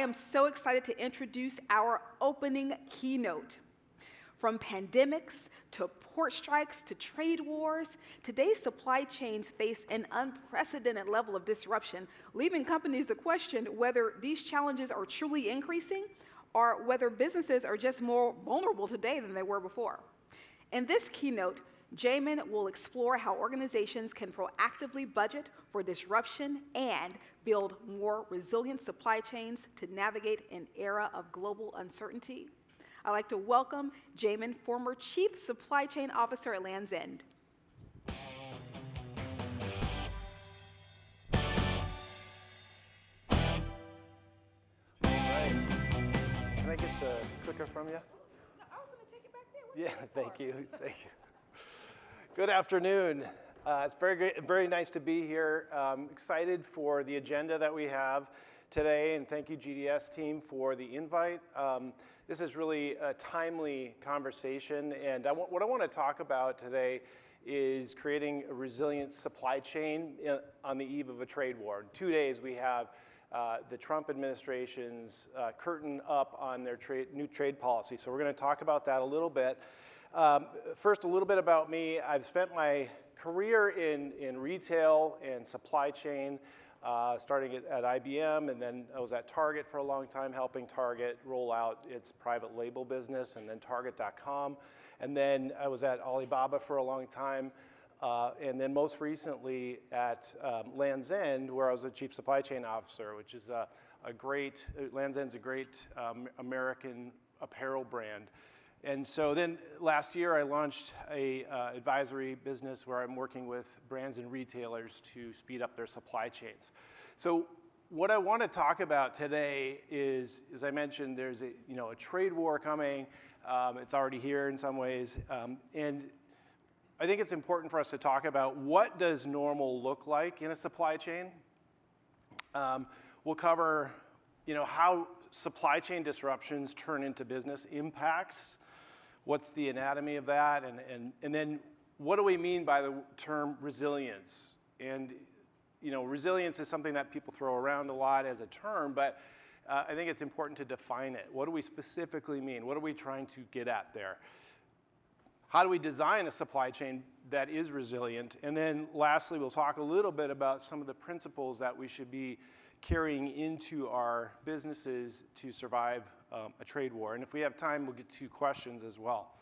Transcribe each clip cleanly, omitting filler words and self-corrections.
am so excited to introduce our opening keynote. From pandemics to port strikes to trade wars, today's supply chains face an unprecedented level of disruption, leaving companies to question whether these challenges are truly increasing or whether businesses are just more vulnerable today than they were before. In this keynote, Jamin will explore how organizations can proactively budget for disruption and build more resilient supply chains to navigate an era of global uncertainty. I'd like to welcome Jamin, former Chief Supply Chain Officer at Land's End. All right. Can I get the clicker from you? No, I was going to take it back there. Yeah, thank you. Thank you. Good afternoon. It's very nice to be here. Excited for the agenda that we have today, and thank you, GDS team, for the invite. This is really a timely conversation, and what I want to talk about today is creating a resilient supply chain on the eve of a trade war. In 2 days, we have the Trump administration's curtain up on their new trade policy, so we're going to talk about that a little bit. First, a little bit about me. I've spent my career in retail and supply chain, starting at IBM, and then I was at Target for a long time, helping Target roll out its private label business, and then Target.com. And then I was at Alibaba for a long time, and then most recently at Land's End, where I was a chief supply chain officer, which is Land's End's a great American apparel brand. And so then last year I launched a advisory business where I'm working with brands and retailers to speed up their supply chains. So what I want to talk about today is, as I mentioned, there's a trade war coming. It's already here in some ways, and I think it's important for us to talk about what does normal look like in a supply chain. We'll cover how supply chain disruptions turn into business impacts. What's the anatomy of that, and then what do we mean by the term resilience? And resilience is something that people throw around a lot as a term, but I think it's important to define it. What do we specifically mean? What are we trying to get at there? How do we design a supply chain that is resilient? And then lastly, we'll talk a little bit about some of the principles that we should be carrying into our businesses to survive a trade war. And if we have time, we'll get to questions as well.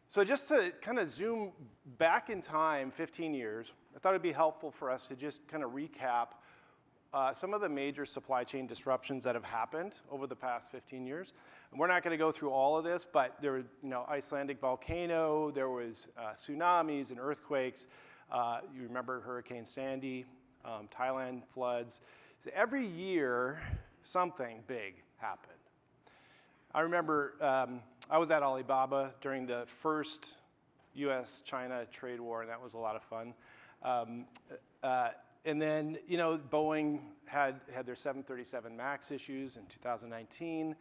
So just to kind of zoom back in time 15 years, I thought it'd be helpful for us to just kind of recap some of the major supply chain disruptions that have happened over the past 15 years. And we're not going to go through all of this, but there was Icelandic volcano, there was tsunamis and earthquakes. You remember Hurricane Sandy, Thailand floods. So every year, something big happened. I remember I was at Alibaba during the first US-China trade war, and that was a lot of fun. And then, Boeing had their 737 MAX issues in 2019.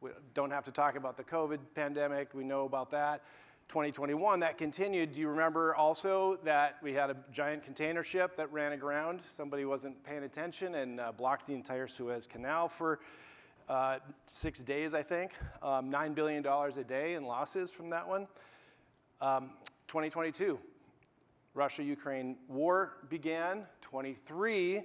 We don't have to talk about the COVID pandemic. We know about that. 2021, that continued. Do you remember also that we had a giant container ship that ran aground? Somebody wasn't paying attention and blocked the entire Suez Canal for 6 days, I think. $9 billion a day in losses from that one. 2022, Russia-Ukraine war began. 23,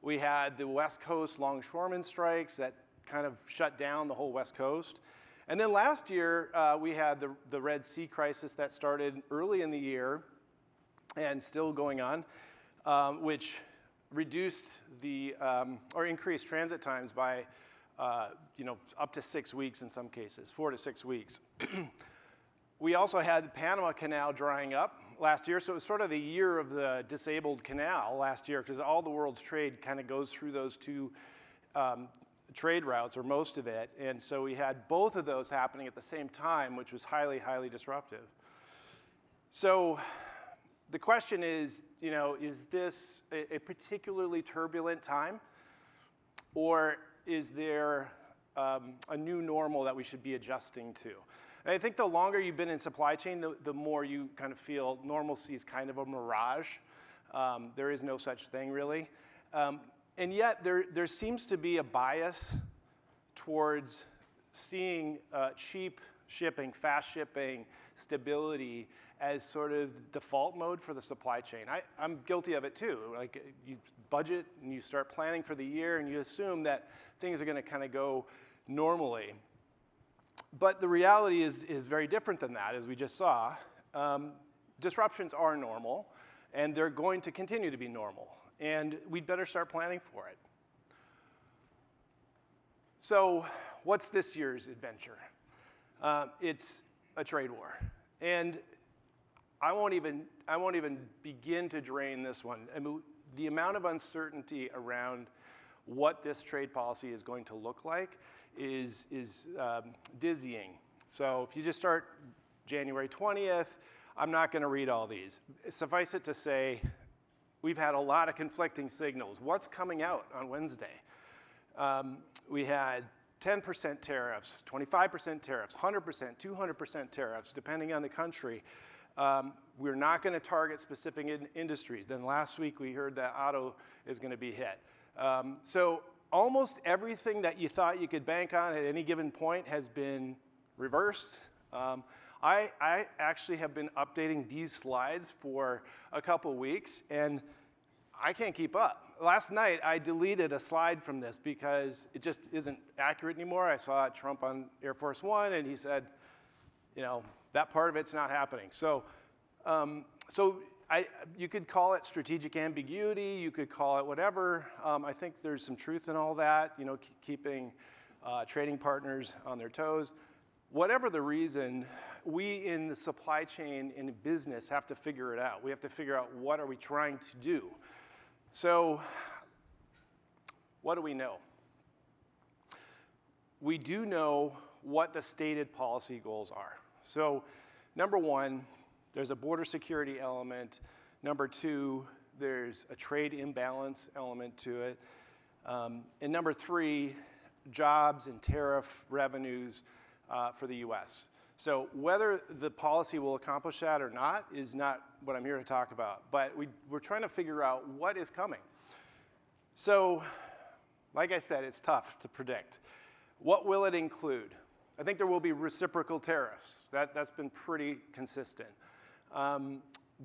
we had the West Coast longshoremen strikes that kind of shut down the whole West Coast. And then last year, we had the Red Sea crisis that started early in the year and still going on, which reduced or increased transit times by up to 6 weeks in some cases, 4 to 6 weeks. We also had the Panama Canal drying up last year, so it was sort of the year of the disabled canal last year, because all the world's trade kind of goes through those two trade routes, or most of it, and so we had both of those happening at the same time, which was highly, highly disruptive. So the question is, is this a particularly turbulent time, or is there a new normal that we should be adjusting to? And I think the longer you've been in supply chain, the more you kind of feel normalcy is kind of a mirage. There is no such thing, really. And yet, there seems to be a bias towards seeing cheap shipping, fast shipping, stability as sort of default mode for the supply chain. I'm guilty of it too. Like, you budget and you start planning for the year and you assume that things are going to kind of go normally. But the reality is very different than that, as we just saw. Disruptions are normal, and they're going to continue to be normal. And we'd better start planning for it. So what's this year's adventure? It's a trade war. And I won't even begin to drain this one. I mean, the amount of uncertainty around what this trade policy is going to look like is dizzying. So if you just start January 20th, I'm not going to read all these. Suffice it to say, we've had a lot of conflicting signals. What's coming out on Wednesday? We had 10% tariffs, 25% tariffs, 100%, 200% tariffs, depending on the country. We're not going to target specific industries. Then last week we heard that auto is going to be hit. So almost everything that you thought you could bank on at any given point has been reversed. I actually have been updating these slides for a couple weeks, and I can't keep up. Last night, I deleted a slide from this because it just isn't accurate anymore. I saw Trump on Air Force One, and he said, you know, that part of it's not happening. So, you could call it strategic ambiguity. You could call it whatever. I think there's some truth in all that, you know, keeping trading partners on their toes. Whatever the reason, we in the supply chain, in business, have to figure it out. We have to figure out what are we trying to do. So what do we know? We do know what the stated policy goals are. So number one, there's a border security element. Number two, there's a trade imbalance element to it. And number three, jobs and tariff revenues for the US. So whether the policy will accomplish that or not is not what I'm here to talk about. But we're trying to figure out what is coming. So, like I said, it's tough to predict. What will it include? I think there will be reciprocal tariffs. That's been pretty consistent.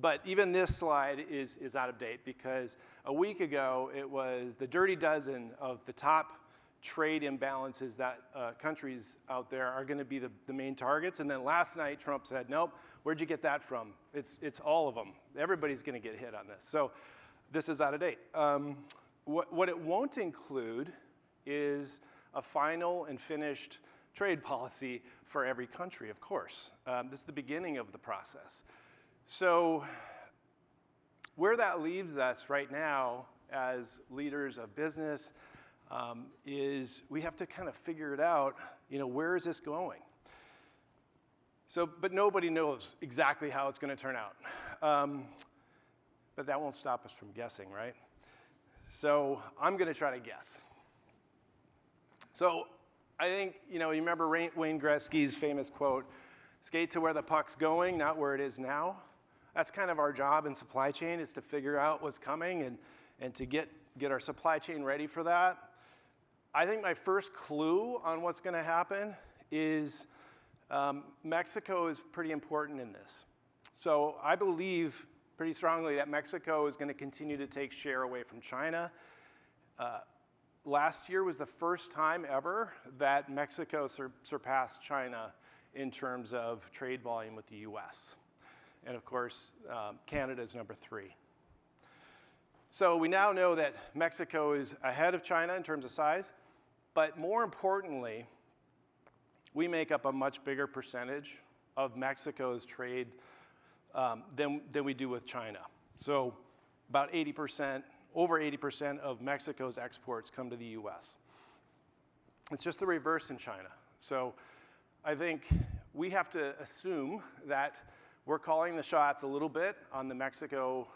But even this slide is out of date because a week ago it was the dirty dozen of the top trade imbalances that countries out there are going to be the main targets. And then last night Trump said, nope, where'd you get that from? It's all of them. Everybody's going to get hit on this. So this is out of date. What it won't include is a final and finished trade policy for every country, of course. This is the beginning of the process. So where that leaves us right now as leaders of business is we have to kind of figure it out, you know, where is this going? So, but nobody knows exactly how it's going to turn out. But that won't stop us from guessing, right? So I'm going to try to guess. So I think, you know, you remember Wayne Gretzky's famous quote, skate to where the puck's going, not where it is now. That's kind of our job in supply chain, is to figure out what's coming and to get our supply chain ready for that. I think my first clue on what's going to happen is Mexico is pretty important in this. So I believe pretty strongly that Mexico is going to continue to take share away from China. Last year was the first time ever that Mexico surpassed China in terms of trade volume with the US. And of course, Canada is number 3. So we now know that Mexico is ahead of China in terms of size, but more importantly, we make up a much bigger percentage of Mexico's trade than we do with China. So about 80%, over 80% of Mexico's exports come to the US. It's just the reverse in China. So I think we have to assume that we're calling the shots a little bit on the Mexico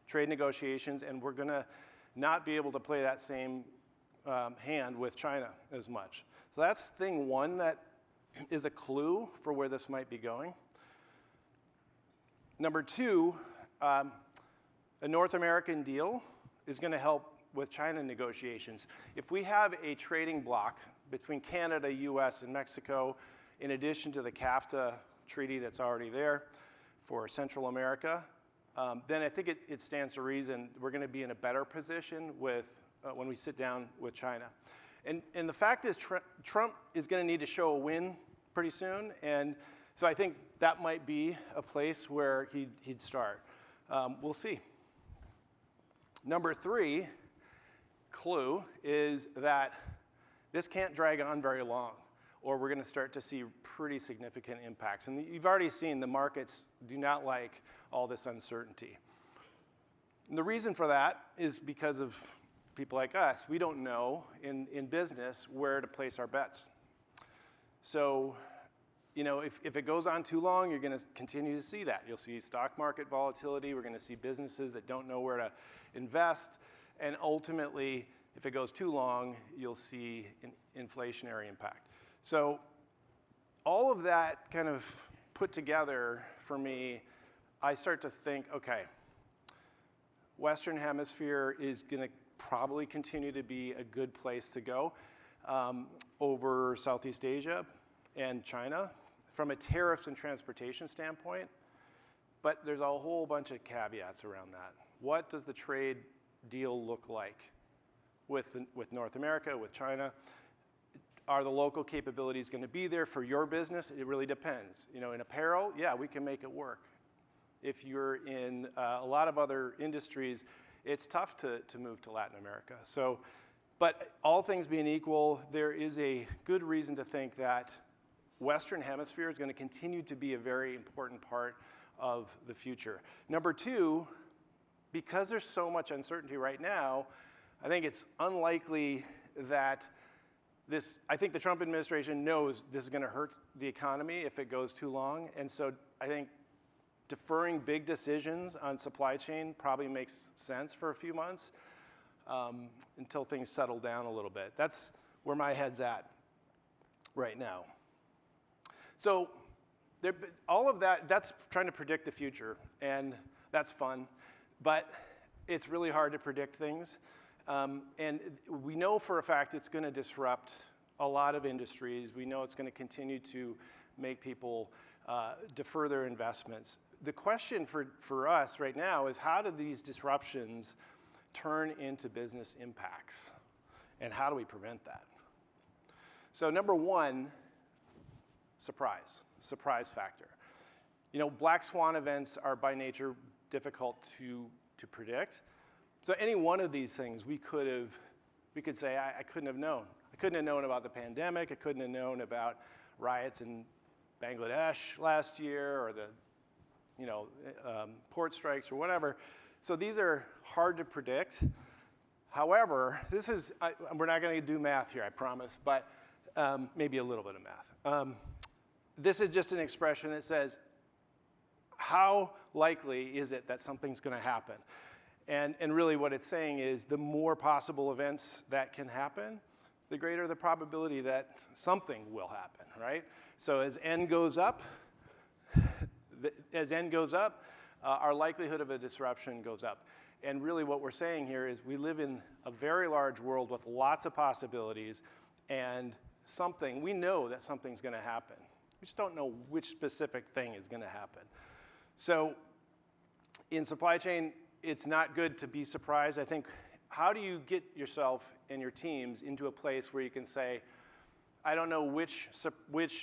trade negotiations, and we're going to not be able to play that same hand with China as much. So that's thing one that is a clue for where this might be going. Number two, a North American deal is going to help with China negotiations. If we have a trading bloc between Canada, US, and Mexico, in addition to the CAFTA treaty that's already there for Central America, then I think it stands to reason we're going to be in a better position with when we sit down with China. And the fact is, Trump is going to need to show a win pretty soon, and so I think that might be a place where he'd start. We'll see. Number 3 clue is that this can't drag on very long, or we're going to start to see pretty significant impacts. And you've already seen the markets do not like all this uncertainty. And the reason for that is because of people like us. We don't know in business where to place our bets. So, you know, if it goes on too long, you're going to continue to see that. You'll see stock market volatility. We're going to see businesses that don't know where to invest. And ultimately, if it goes too long, you'll see an inflationary impact. So all of that kind of put together for me, I start to think, okay, Western Hemisphere is going to probably continue to be a good place to go over Southeast Asia and China from a tariffs and transportation standpoint. But there's a whole bunch of caveats around that. What does the trade deal look like with North America, with China? Are the local capabilities going to be there for your business? It really depends. You know, in apparel, yeah, we can make it work. If you're in a lot of other industries, it's tough to move to Latin America. So, but all things being equal, there is a good reason to think that Western Hemisphere is going to continue to be a very important part of the future. Number 2, because there's so much uncertainty right now, I think it's unlikely that I think the Trump administration knows this is going to hurt the economy if it goes too long. And so I think deferring big decisions on supply chain probably makes sense for a few months until things settle down a little bit. That's where my head's at right now. So all of that's trying to predict the future, and that's fun. But it's really hard to predict things. And we know for a fact it's going to disrupt a lot of industries. We know it's going to continue to make people defer their investments. The question for us right now is, how do these disruptions turn into business impacts? And how do we prevent that? So number 1, surprise factor. You know, black swan events are by nature difficult to predict. So any one of these things we could say, I couldn't have known. I couldn't have known about the pandemic. I couldn't have known about riots in Bangladesh last year, or the port strikes or whatever. So these are hard to predict. However, we're not going to do math here, I promise, but maybe a little bit of math. This is just an expression that says, how likely is it that something's going to happen? And really what it's saying is, the more possible events that can happen, the greater the probability that something will happen, right? So as n goes up, our likelihood of a disruption goes up. And really what we're saying here is, we live in a very large world with lots of possibilities, and we know that something's going to happen. We just don't know which specific thing is going to happen. So in supply chain, it's not good to be surprised. I think, how do you get yourself and your teams into a place where you can say, I don't know which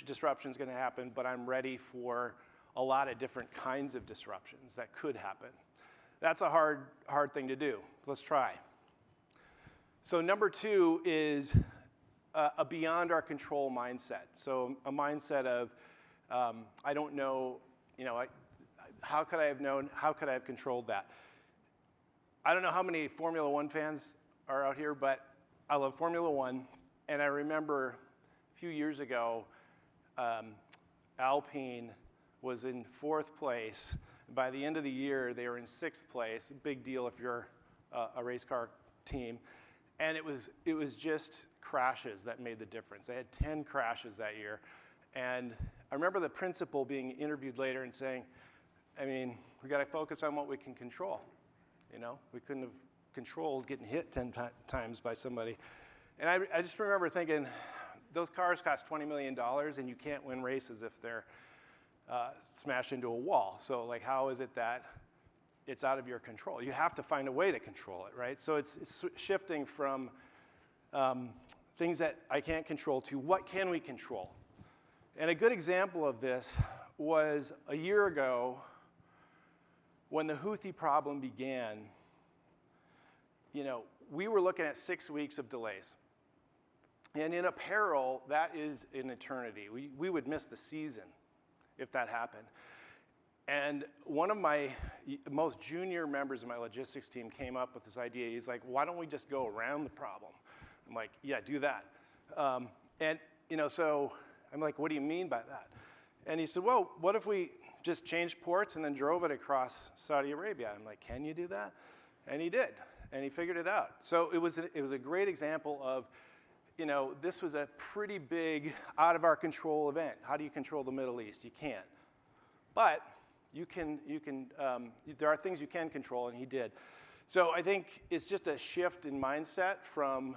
disruption is going to happen, but I'm ready for a lot of different kinds of disruptions that could happen. That's a hard thing to do. Let's try. So number 2 is a beyond our control mindset. So a mindset of, I don't know, how could I have known? How could I have controlled that? I don't know how many Formula One fans are out here, but I love Formula One. And I remember a few years ago, Alpine was in 4th place. By the end of the year, they were in 6th place. Big deal if you're a race car team. And it was just crashes that made the difference. They had 10 crashes that year. And I remember the principal being interviewed later and saying, I mean, we got to focus on what we can control. We couldn't have controlled getting hit 10 times by somebody. And I just remember thinking, those cars cost $20 million, and you can't win races if they're smashed into a wall. So like, how is it that it's out of your control? You have to find a way to control it, right? So it's shifting from things that I can't control to what can we control? And a good example of this was a year ago when the Houthi problem began. We were looking at 6 weeks of delays. And in apparel, that is an eternity. We would miss the season if that happened. And one of my most junior members of my logistics team came up with this idea. He's like, why don't we just go around the problem? I'm like, yeah, do that. So I'm like, what do you mean by that? And he said, well, what if we just changed ports and then drove it across Saudi Arabia? I'm like, can you do that? And he did, and he figured it out. So it was a great example of, this was a pretty big, out of our control event. How do you control the Middle East? You can't. But there are things you can control, and he did. So I think it's just a shift in mindset from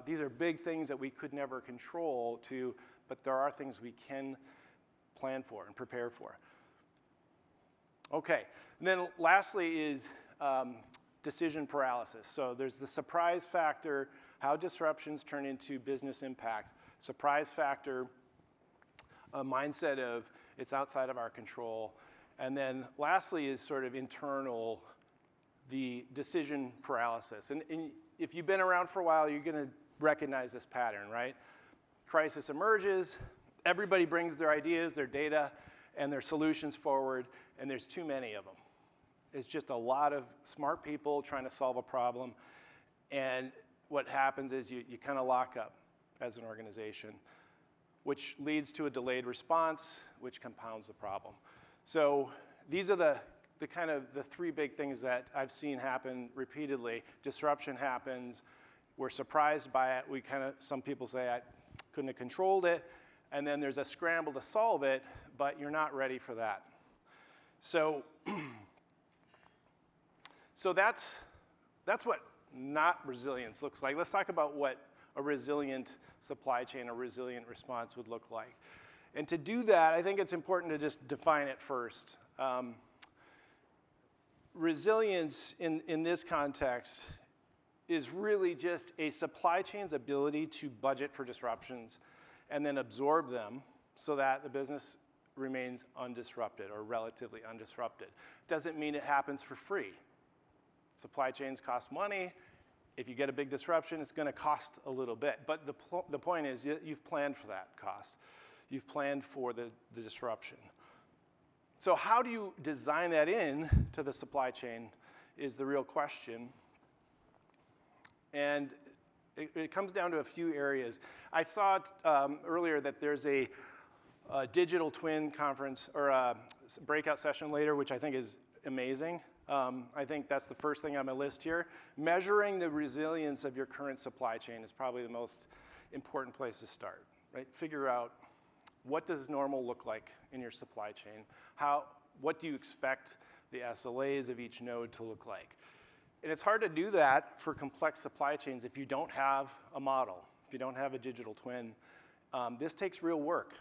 these are big things that we could never control to, but there are things we can plan for and prepare for. Okay, and then lastly is decision paralysis. So there's the surprise factor, how disruptions turn into business impact. Surprise factor, a mindset of it's outside of our control. And then lastly is sort of internal, the decision paralysis. And if you've been around for a while, you're going to recognize this pattern, right? Crisis emerges, everybody brings their ideas, their data, and their solutions forward, and there's too many of them. It's just a lot of smart people trying to solve a problem, and what happens is you kind of lock up as an organization, which leads to a delayed response, which compounds the problem. So these are the kind of the three big things that I've seen happen repeatedly. Disruption happens, we're surprised by it, some people say I couldn't have controlled it, and then there's a scramble to solve it, but you're not ready for that. So, that's what not resilience looks like. Let's talk about what a resilient supply chain, a resilient response would look like. And to do that, I think it's important to just define it first. Resilience in this context is really just a supply chain's ability to budget for disruptions and then absorb them so that the business remains undisrupted or relatively undisrupted. Doesn't mean it happens for free. Supply chains cost money. If you get a big disruption, it's going to cost a little bit. But the point is you've planned for that cost. You've planned for the disruption. So how do you design that in to the supply chain is the real question. And it comes down to a few areas. I saw earlier that there's a digital twin conference or a breakout session later, which I think is amazing. I think that's the first thing on my list here. Measuring the resilience of your current supply chain is probably the most important place to start, right? Figure out what does normal look like in your supply chain? What do you expect the SLAs of each node to look like? And it's hard to do that for complex supply chains if you don't have a model, if you don't have a digital twin. This takes real work.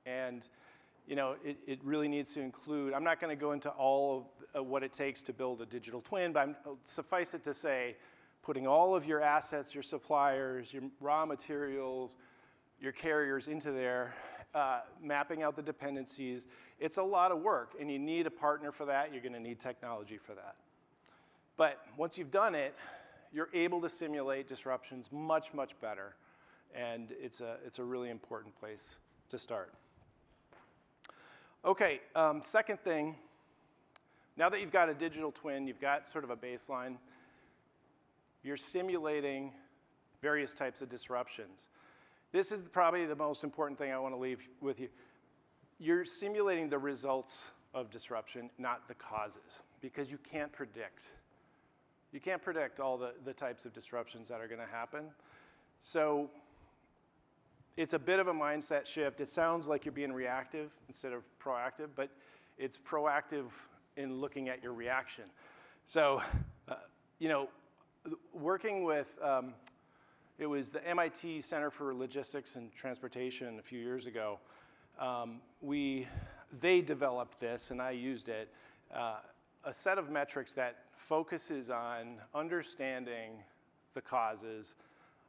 And it really needs to include, I'm not going to go into all of what it takes to build a digital twin, but suffice it to say, putting all of your assets, your suppliers, your raw materials, your carriers into there, mapping out the dependencies. It's a lot of work, and you need a partner for that. You're going to need technology for that. But once you've done it, you're able to simulate disruptions much, much better, and it's a really important place to start. Okay, second thing, now that you've got a digital twin, you've got sort of a baseline, you're simulating various types of disruptions. This is probably the most important thing I want to leave with you. You're simulating the results of disruption, not the causes, because you can't predict. You can't predict all the types of disruptions that are going to happen. So it's a bit of a mindset shift. It sounds like you're being reactive instead of proactive, but it's proactive in looking at your reaction. So, working with, It was the MIT Center for Logistics and Transportation a few years ago. They developed this, and I used it, a set of metrics that focuses on understanding the causes,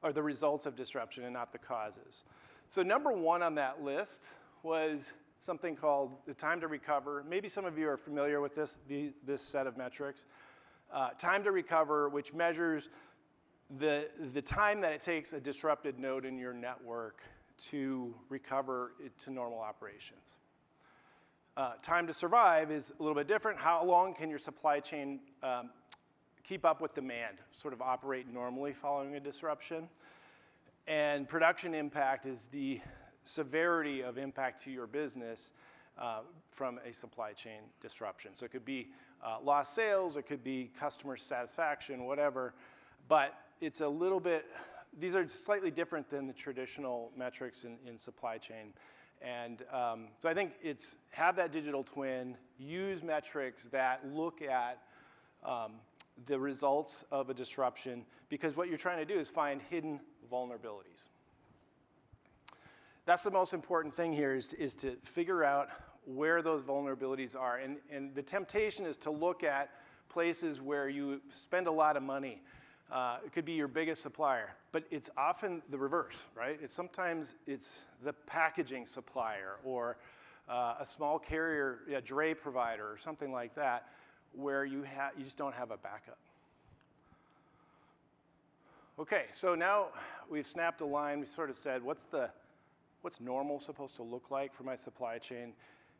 or the results of disruption and not the causes. So number one on that list was something called the time to recover. Maybe some of you are familiar with this set of metrics. Time to recover, which measures the time that it takes a disrupted node in your network to recover it to normal operations. Time to survive is a little bit different. How long can your supply chain keep up with demand, sort of operate normally following a disruption? And production impact is the severity of impact to your business from a supply chain disruption. So it could be lost sales, it could be customer satisfaction, whatever, but it's a little bit, these are slightly different than the traditional metrics in supply chain. And so I think it's have that digital twin, use metrics that look at the results of a disruption, because what you're trying to do is find hidden vulnerabilities. That's the most important thing here is to figure out where those vulnerabilities are. And the temptation is to look at places where you spend a lot of money. It could be your biggest supplier, but it's often the reverse, right? Sometimes it's the packaging supplier or a small carrier, a dray provider or something like that, where you just don't have a backup. Okay, so now we've snapped a line. We sort of said, what's normal supposed to look like for my supply chain?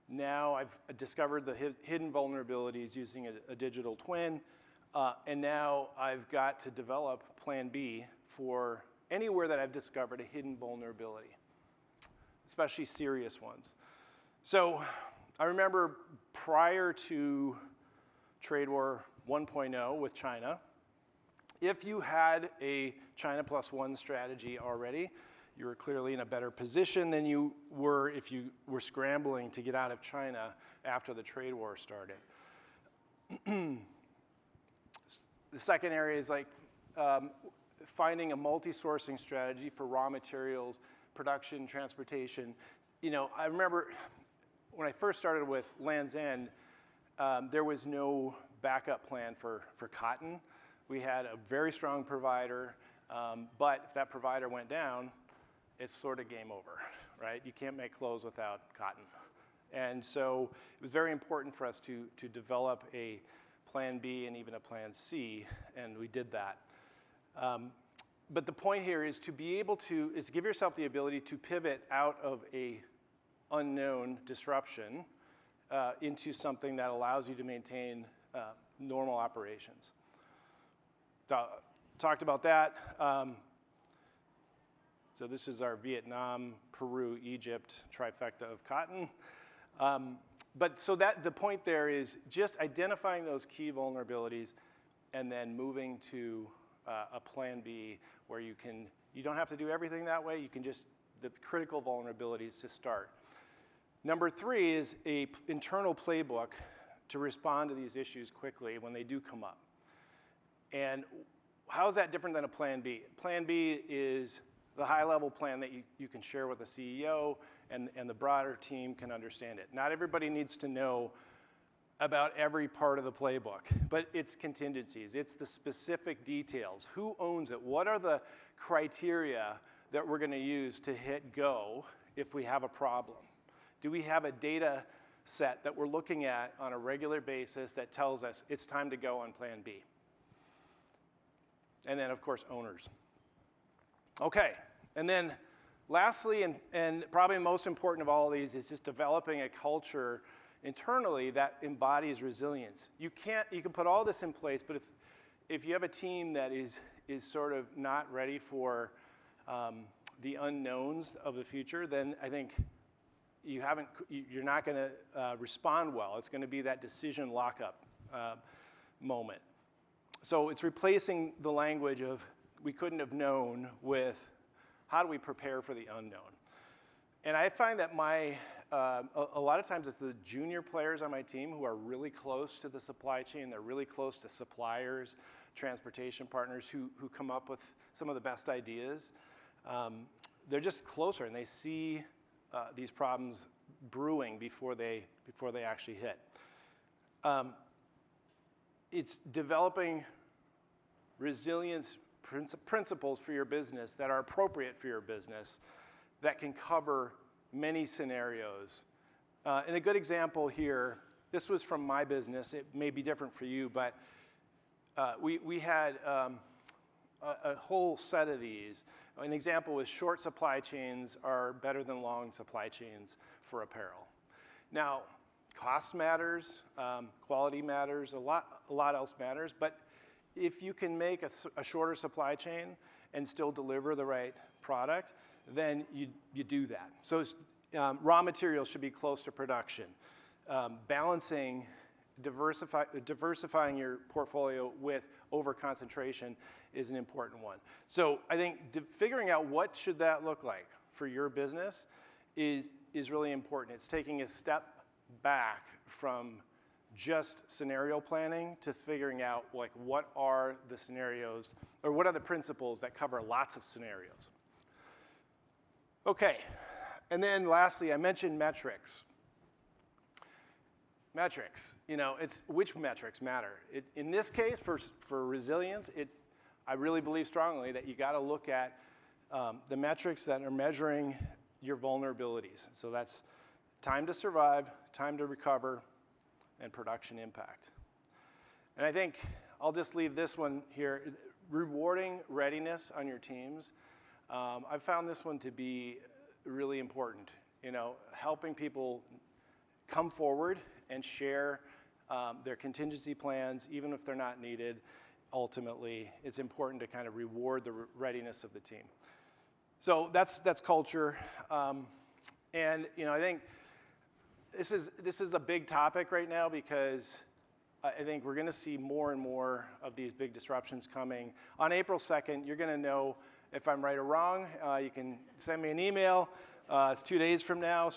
Now I've discovered the hidden vulnerabilities using a digital twin. And now I've got to develop Plan B for anywhere that I've discovered a hidden vulnerability, especially serious ones. So I remember prior to Trade War 1.0 with China, if you had a China plus one strategy already, you were clearly in a better position than you were if you were scrambling to get out of China after the trade war started. The second area is like finding a multi-sourcing strategy for raw materials, production, transportation. You know, I remember when I first started with Land's End, there was no backup plan for cotton. We had a very strong provider, but if that provider went down, it's sort of game over, right? You can't make clothes without cotton. And so it was very important for us to develop a Plan B and even a Plan C, and we did that. But the point here is to give yourself the ability to pivot out of a unknown disruption into something that allows you to maintain normal operations. Talked about that. So this is our Vietnam, Peru, Egypt trifecta of cotton. But so the point there is just identifying those key vulnerabilities and then moving to a Plan B where you don't have to do everything that way. You can just, the critical vulnerabilities to start. Number 3 is an internal playbook to respond to these issues quickly when they do come up. And how is that different than a Plan B? Plan B is the high-level plan that you can share with the CEO and the broader team can understand it. Not everybody needs to know about every part of the playbook, but it's contingencies. It's the specific details. Who owns it? What are the criteria that we're going to use to hit go if we have a problem? Do we have a data set that we're looking at on a regular basis that tells us it's time to go on Plan B? And then, of course, owners. Okay, and then lastly, and probably most important of all of these, is just developing a culture internally that embodies resilience. You can put all this in place, but if you have a team that is sort of not ready for the unknowns of the future, then I think you're not going to respond well. It's going to be that decision lockup moment. So it's replacing the language of we couldn't have known with how do we prepare for the unknown. And I find that a lot of times it's the junior players on my team who are really close to the supply chain. They're really close to suppliers. transportation partners who come up with some of the best ideas. They're just closer, and they see these problems brewing before they actually hit. It's developing resilience principles for your business that are appropriate for your business that can cover many scenarios. And a good example here, this was from my business. It may be different for you, but we had a whole set of these. An example was short supply chains are better than long supply chains for apparel. Now, cost matters, quality matters, a lot else matters, but if you can make a shorter supply chain and still deliver the right product, then you do that. So raw materials should be close to production. Balancing, diversifying your portfolio with over-concentration is an important one. So I think figuring out what should that look like for your business is really important. It's taking a step back from just scenario planning to figuring out like what are the scenarios or what are the principles that cover lots of scenarios. Okay, and then lastly, I mentioned metrics. Metrics, it's which metrics matter. In this case, for resilience, I really believe strongly that you got to look at the metrics that are measuring your vulnerabilities. So that's time to survive, time to recover, and production impact. And I think I'll just leave this one here. Rewarding readiness on your teams. I've found this one to be really important. Helping people come forward and share their contingency plans, even if they're not needed. Ultimately, it's important to kind of reward the readiness of the team. So that's culture, and I think this is a big topic right now because I think we're going to see more and more of these big disruptions coming. On April 2nd, you're going to know if I'm right or wrong. You can send me an email. It's 2 days from now.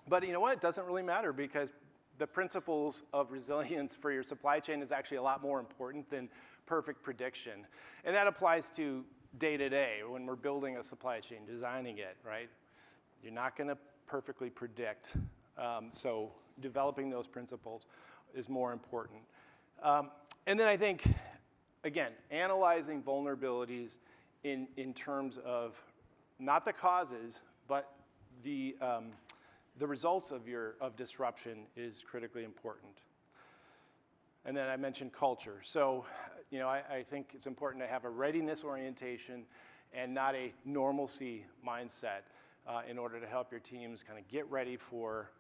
But you know what? It doesn't really matter because the principles of resilience for your supply chain is actually a lot more important than perfect prediction. And that applies to day-to-day when we're building a supply chain, designing it, right? You're not going to perfectly predict. So developing those principles is more important. And then I think, again, analyzing vulnerabilities in terms of not the causes, but the results of disruption is critically important. And then I mentioned culture. So, I think it's important to have a readiness orientation and not a normalcy mindset in order to help your teams kind of get ready for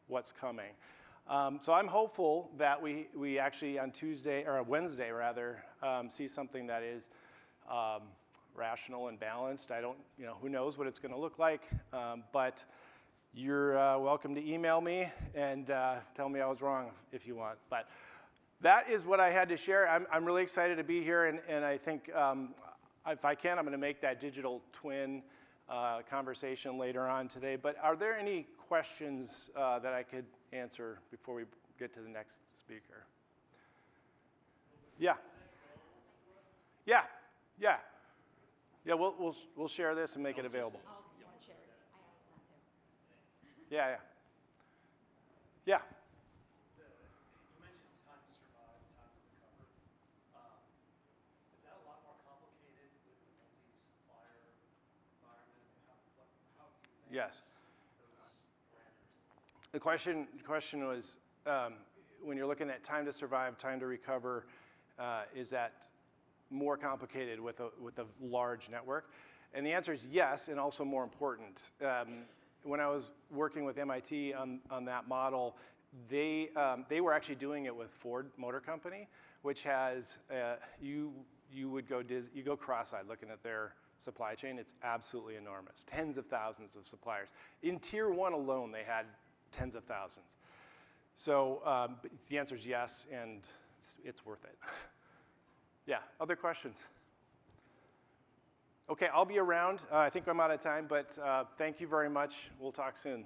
what's coming. So I'm hopeful that we actually on Tuesday, or Wednesday rather, see something that is rational and balanced. Who knows what it's going to look like, but you're welcome to email me and tell me I was wrong if you want. But that is what I had to share. I'm really excited to be here, and I think if I can, I'm going to make that digital twin conversation later on today. But are there any questions that I could answer before we get to the next speaker? Yeah. Yeah. Yeah. Yeah. We'll share this and make it available. Oh, you want to share it? I asked for that too. Yeah. Yeah. Yeah. You mentioned time to survive, time to recover. Is that a lot more complicated with the multi-supplier environment? How do you manage Yes. those parameters? The question was, when you're looking at time to survive, time to recover, is that more complicated with a large network? And the answer is yes, and also more important. When I was working with MIT on that model, they were actually doing it with Ford Motor Company, which has you go cross-eyed looking at their supply chain. It's absolutely enormous, tens of thousands of suppliers. In Tier 1 alone, they had tens of thousands. So the answer is yes, and it's worth it. Yeah, other questions? Okay, I'll be around. I think I'm out of time, but thank you very much. We'll talk soon.